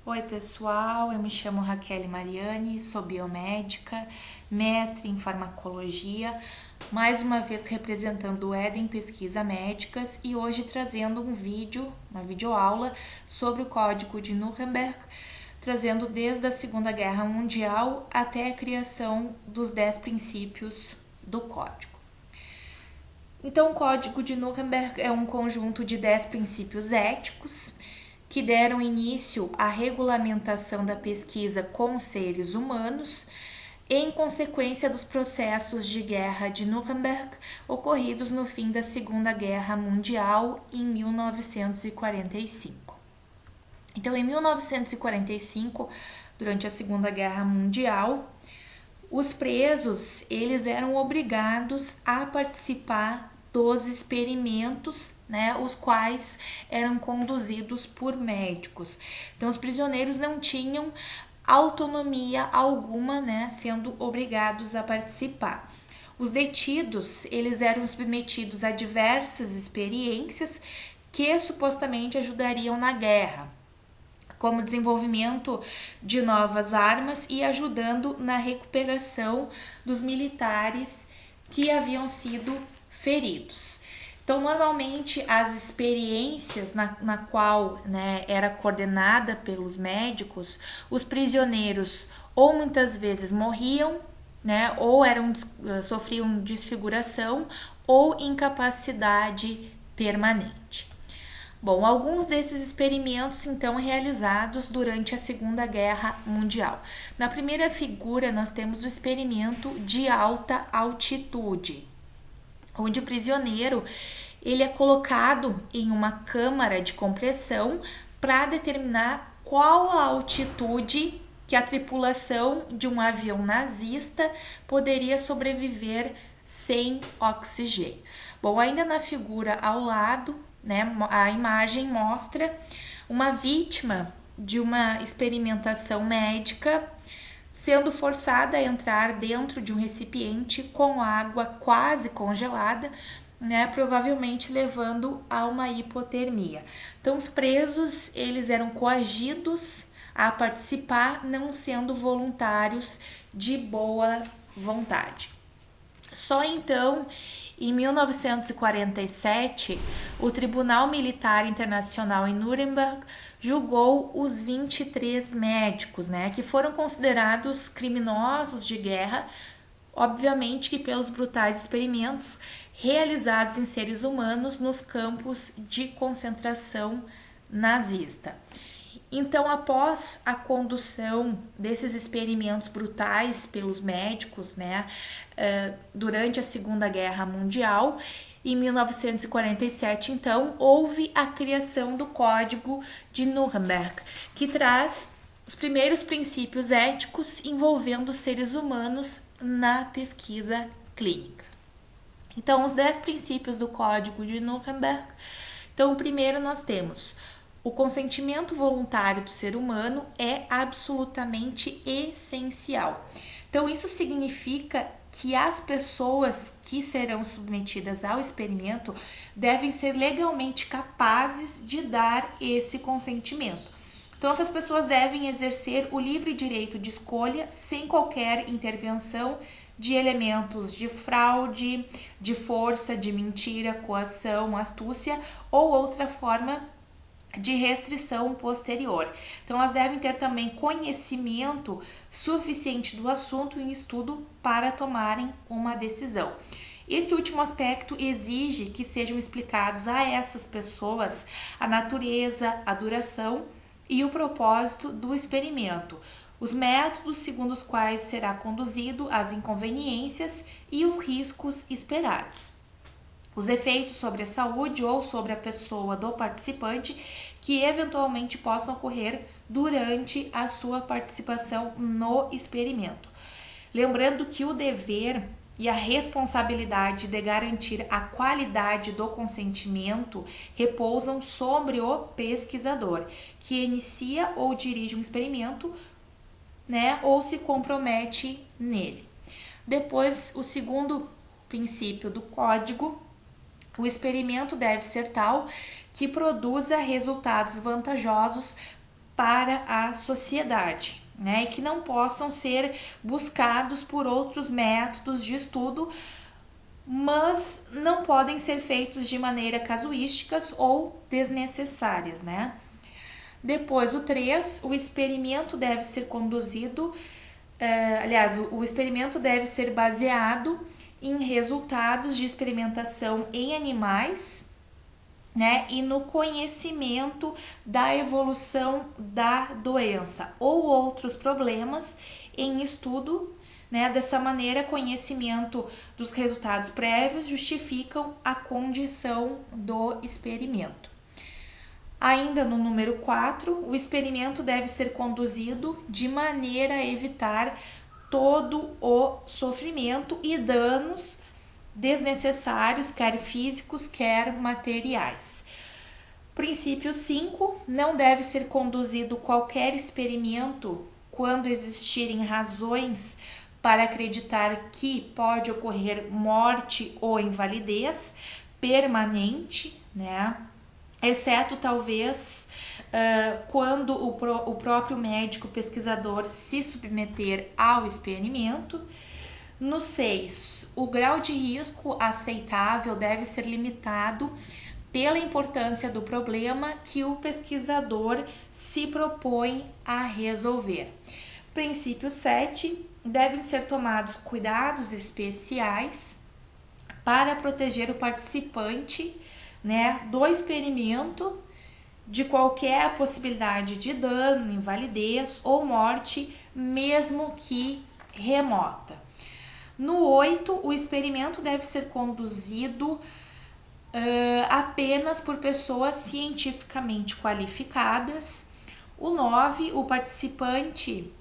Oi pessoal, eu me chamo Raquel Mariani, sou biomédica, mestre em farmacologia, mais uma vez representando o Eden Pesquisa Médicas e hoje trazendo uma videoaula sobre o Código de Nuremberg, trazendo desde a Segunda Guerra Mundial até a criação dos 10 princípios do Código. Então, o Código de Nuremberg é um conjunto de 10 princípios éticos que deram início à regulamentação da pesquisa com seres humanos em consequência dos processos de guerra de Nuremberg ocorridos no fim da Segunda Guerra Mundial em 1945. Então, em 1945, durante a Segunda Guerra Mundial, os presos eles eram obrigados a participar dos experimentos, né, os quais eram conduzidos por médicos. Então, os prisioneiros não tinham autonomia alguma, né, sendo obrigados a participar. Os detidos, eles eram submetidos a diversas experiências que supostamente ajudariam na guerra, como desenvolvimento de novas armas e ajudando na recuperação dos militares que haviam sido feridos. Então, normalmente, as experiências na qual, né, era coordenada pelos médicos, os prisioneiros ou muitas vezes morriam, né, ou sofriam desfiguração ou incapacidade permanente. Bom, alguns desses experimentos então realizados durante a Segunda Guerra Mundial. Na primeira figura nós temos o experimento de alta altitude, onde o prisioneiro ele é colocado em uma câmara de compressão para determinar qual a altitude que a tripulação de um avião nazista poderia sobreviver sem oxigênio. Bom, ainda na figura ao lado, né, a imagem mostra uma vítima de uma experimentação médica sendo forçada a entrar dentro de um recipiente com água quase congelada, né, provavelmente levando a uma hipotermia. Então, os presos eles eram coagidos a participar, não sendo voluntários de boa vontade. Só então, em 1947, o Tribunal Militar Internacional em Nuremberg julgou os 23 médicos, né, que foram considerados criminosos de guerra, obviamente que pelos brutais experimentos realizados em seres humanos nos campos de concentração nazista. Então, após a condução desses experimentos brutais pelos médicos, né, durante a Segunda Guerra Mundial, em 1947, então, houve a criação do Código de Nuremberg, que traz os primeiros princípios éticos envolvendo seres humanos na pesquisa clínica. Então, os 10 princípios do Código de Nuremberg. Então, o primeiro nós temos: o consentimento voluntário do ser humano é absolutamente essencial. Então, isso significa que as pessoas que serão submetidas ao experimento devem ser legalmente capazes de dar esse consentimento. Então, essas pessoas devem exercer o livre direito de escolha sem qualquer intervenção de elementos de fraude, de força, de mentira, coação, astúcia ou outra forma de restrição posterior. Então, elas devem ter também conhecimento suficiente do assunto e estudo para tomarem uma decisão. Esse último aspecto exige que sejam explicados a essas pessoas a natureza, a duração e o propósito do experimento, os métodos segundo os quais será conduzido, as inconveniências e os riscos esperados, os efeitos sobre a saúde ou sobre a pessoa do participante que eventualmente possam ocorrer durante a sua participação no experimento. Lembrando que o dever e a responsabilidade de garantir a qualidade do consentimento repousam sobre o pesquisador, que inicia ou dirige um experimento, né, ou se compromete nele. Depois, o segundo princípio do código: o experimento deve ser tal que produza resultados vantajosos para a sociedade, né? E que não possam ser buscados por outros métodos de estudo, mas não podem ser feitos de maneira casuísticas ou desnecessárias, né? Depois, o 3, o experimento deve ser conduzido, o experimento deve ser baseado em resultados de experimentação em animais, né, e no conhecimento da evolução da doença ou outros problemas em estudo, né? Dessa maneira, conhecimento dos resultados prévios justificam a condição do experimento. Ainda no número 4, o experimento deve ser conduzido de maneira a evitar todo o sofrimento e danos desnecessários, quer físicos, quer materiais. Princípio 5, não deve ser conduzido qualquer experimento quando existirem razões para acreditar que pode ocorrer morte ou invalidez permanente, né? Exceto talvez quando o próprio médico pesquisador se submeter ao experimento. No 6, o grau de risco aceitável deve ser limitado pela importância do problema que o pesquisador se propõe a resolver. Princípio 7, devem ser tomados cuidados especiais para proteger o participante, né, do experimento de qualquer possibilidade de dano, invalidez ou morte, mesmo que remota. No 8, o experimento deve ser conduzido apenas por pessoas cientificamente qualificadas. O 9, o participante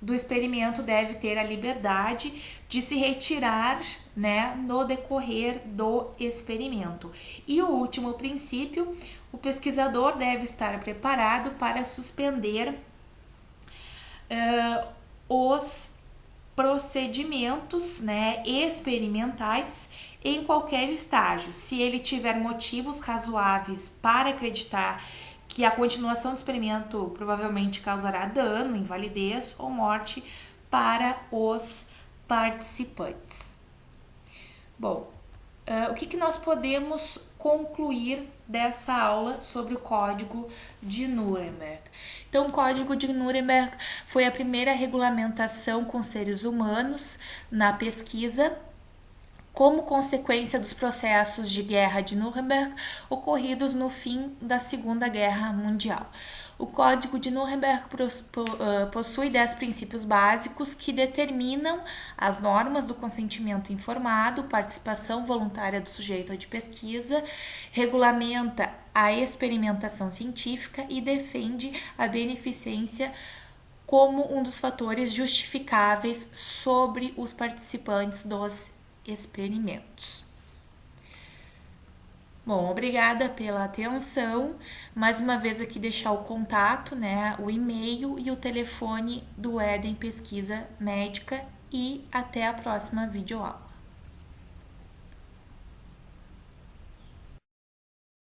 do experimento deve ter a liberdade de se retirar, né, no decorrer do experimento. E o último princípio, o pesquisador deve estar preparado para suspender os procedimentos, né, experimentais em qualquer estágio, se ele tiver motivos razoáveis para acreditar que a continuação do experimento provavelmente causará dano, invalidez ou morte para os participantes. Bom, o que nós podemos concluir dessa aula sobre o Código de Nuremberg? Então, o Código de Nuremberg foi a primeira regulamentação com seres humanos na pesquisa, como consequência dos processos de guerra de Nuremberg ocorridos no fim da Segunda Guerra Mundial. O Código de Nuremberg possui 10 princípios básicos que determinam as normas do consentimento informado, participação voluntária do sujeito de pesquisa, regulamenta a experimentação científica e defende a beneficência como um dos fatores justificáveis sobre os participantes dos experimentos. Bom, obrigada pela atenção. Mais uma vez aqui deixar o contato, né, o e-mail e o telefone do Éden Pesquisa Médica e até a próxima videoaula.